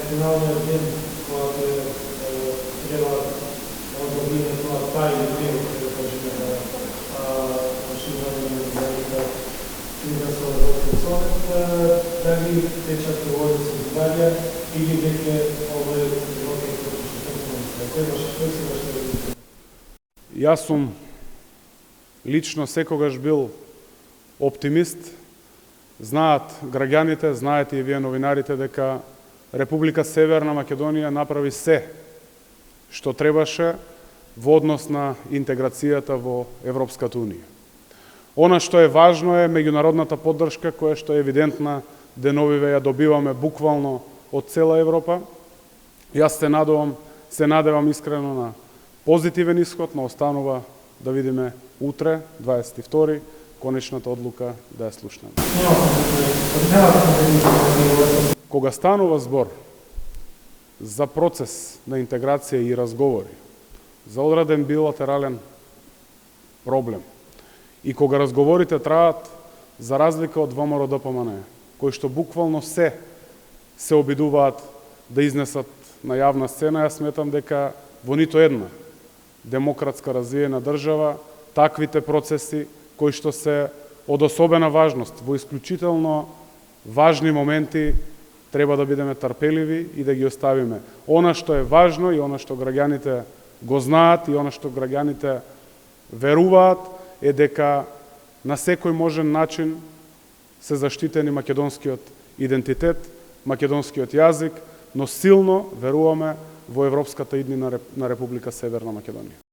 Финалниот ден кога треба одобриме тоа тај дел, да кажеме, расширување на членство во Европскиот совет, дали течат преговори со Италија или веќе овој процес кој се ваше? Јас сум лично секогаш бил оптимист. Знаат граѓаните, знаете и вие новинарите дека Република Северна Македонија направи се што требаше во однос на интеграцијата во Европската Унија. Она што е важно е меѓународната поддршка која што е евидентна деновиве ја добиваме буквално од цела Европа. Јас се надевам искрено на позитивен ишод, но останува да видиме утре, 22 конечната одлука да ја слушнеме. Кога станува збор за процес на интеграција и разговори, за одреден билатерален проблем, и кога разговорите траат, за разлика од ВМРО ДПМН, кои што буквално се обидуваат да изнесат на јавна сцена, јас сметам дека во нито една демократска развиена држава таквите процеси кои што се од особена важност во исклучително важни моменти треба да бидеме трпеливи и да ги оставиме. Она што е важно и она што граѓаните го знаат и она што граѓаните веруваат е дека на секој можен начин се заштитени македонскиот идентитет, македонскиот јазик, но силно веруваме во европската иднина на Република Северна Македонија.